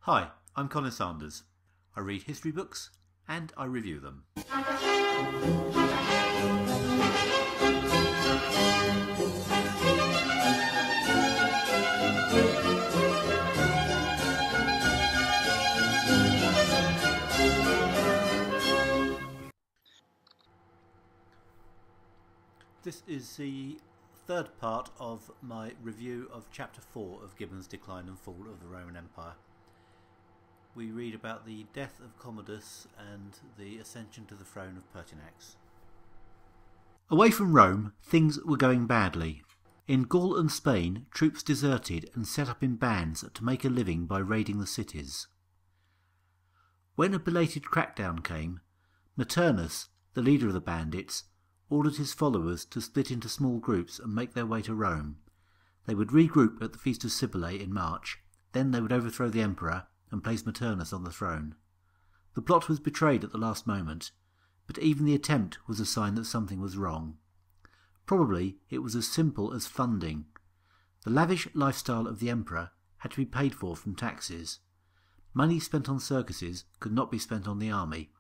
Hi, I'm Colin Sanders. I read history books and I review them. This is the third part of my review of Chapter 4 of Gibbon's Decline and Fall of the Roman Empire. We read about the death of Commodus and the ascension to the throne of Pertinax. Away from Rome, things were going badly. In Gaul and Spain, troops deserted and set up in bands to make a living by raiding the cities. When a belated crackdown came, Maternus, the leader of the bandits, ordered his followers to split into small groups and make their way to Rome. They would regroup at the Feast of Cybele in March, then they would overthrow the emperor and place Maternus on the throne. The plot was betrayed at the last moment, but even the attempt was a sign that something was wrong. Probably it was as simple as funding. The lavish lifestyle of the emperor had to be paid for from taxes. Money spent on circuses could not be spent on the army.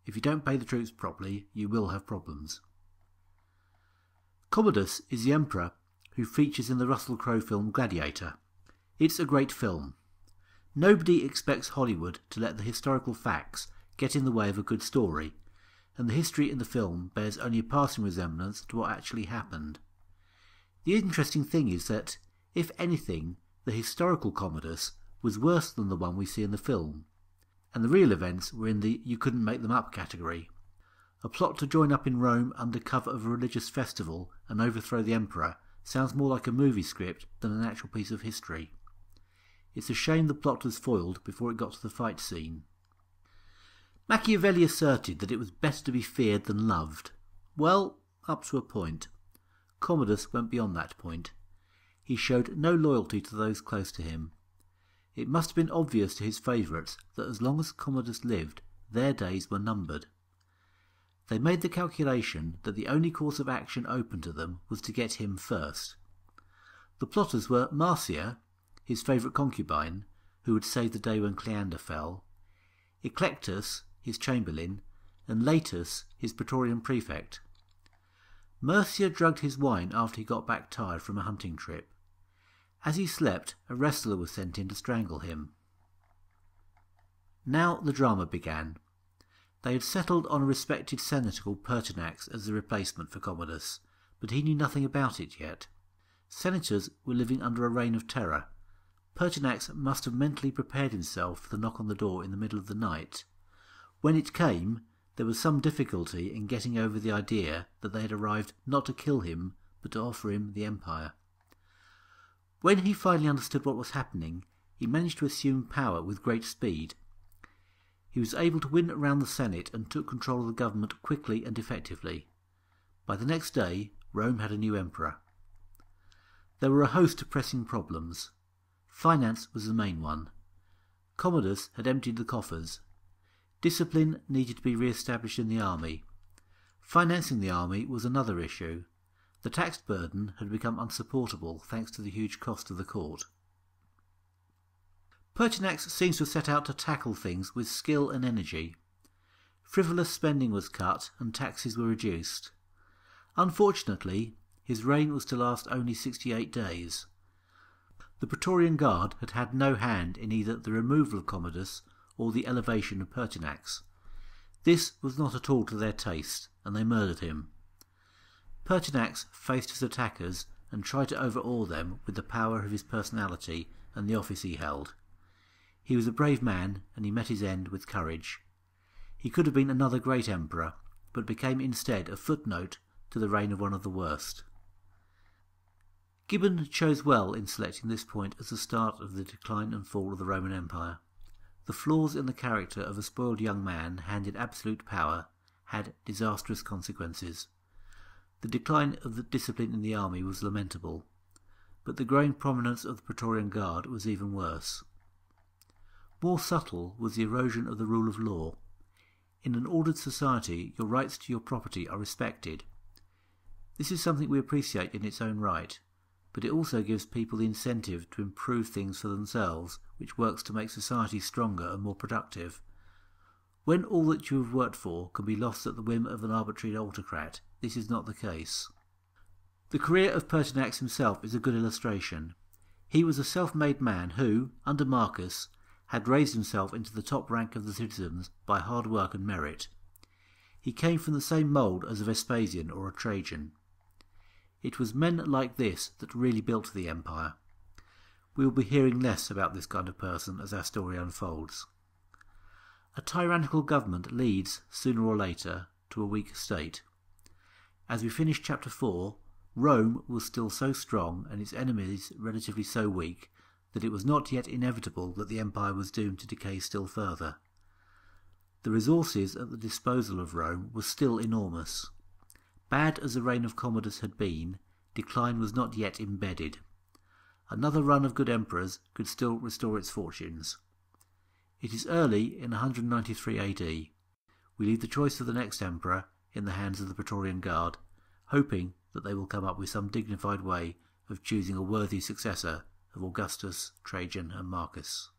If you don't pay the troops properly, you will have problems. Commodus is the emperor who features in the Russell Crowe film Gladiator. It's a great film. Nobody expects Hollywood to let the historical facts get in the way of a good story, and the history in the film bears only a passing resemblance to what actually happened. The interesting thing is that, if anything, the historical Commodus was worse than the one we see in the film, and the real events were in the you couldn't make them up category. A plot to join up in Rome under cover of a religious festival and overthrow the emperor sounds more like a movie script than an actual piece of history. It's a shame the plot was foiled before it got to the fight scene. Machiavelli asserted that it was better to be feared than loved. Well, up to a point. Commodus went beyond that point. He showed no loyalty to those close to him. It must have been obvious to his favourites that as long as Commodus lived, their days were numbered. They made the calculation that the only course of action open to them was to get him first. The plotters were Marcia, his favourite concubine, who would save the day when Cleander fell, Eclectus, his chamberlain, and Latus, his praetorian prefect. Mercia drugged his wine after he got back tired from a hunting trip. As he slept, a wrestler was sent in to strangle him. Now the drama began. They had settled on a respected senator called Pertinax as the replacement for Commodus, but he knew nothing about it yet. Senators were living under a reign of terror. Pertinax must have mentally prepared himself for the knock on the door in the middle of the night. When it came, there was some difficulty in getting over the idea that they had arrived not to kill him, but to offer him the empire. When he finally understood what was happening, he managed to assume power with great speed. He was able to win around the Senate and took control of the government quickly and effectively. By the next day, Rome had a new emperor. There were a host of pressing problems. Finance was the main one. Commodus had emptied the coffers. Discipline needed to be re-established in the army. Financing the army was another issue. The tax burden had become unsupportable thanks to the huge cost of the court. Pertinax seems to have set out to tackle things with skill and energy. Frivolous spending was cut and taxes were reduced. Unfortunately, his reign was to last only 68 days. The Praetorian Guard had had no hand in either the removal of Commodus or the elevation of Pertinax. This was not at all to their taste, and they murdered him. Pertinax faced his attackers and tried to overawe them with the power of his personality and the office he held. He was a brave man, and he met his end with courage. He could have been another great emperor, but became instead a footnote to the reign of one of the worst. Gibbon chose well in selecting this point as the start of the decline and fall of the Roman Empire. The flaws in the character of a spoiled young man handed absolute power had disastrous consequences. The decline of the discipline in the army was lamentable, but the growing prominence of the Praetorian Guard was even worse. More subtle was the erosion of the rule of law. In an ordered society, your rights to your property are respected. This is something we appreciate in its own right, but it also gives people the incentive to improve things for themselves, which works to make society stronger and more productive. When all that you have worked for can be lost at the whim of an arbitrary autocrat, this is not the case. The career of Pertinax himself is a good illustration. He was a self-made man who, under Marcus, had raised himself into the top rank of the citizens by hard work and merit. He came from the same mould as a Vespasian or a Trajan. It was men like this that really built the empire. We will be hearing less about this kind of person as our story unfolds. A tyrannical government leads, sooner or later, to a weak state. As we finish chapter 4, Rome was still so strong and its enemies relatively so weak that it was not yet inevitable that the empire was doomed to decay still further. The resources at the disposal of Rome were still enormous. Bad as the reign of Commodus had been, decline was not yet embedded. Another run of good emperors could still restore its fortunes. It is early in 193 AD. We leave the choice of the next emperor in the hands of the Praetorian Guard, hoping that they will come up with some dignified way of choosing a worthy successor of Augustus, Trajan and Marcus.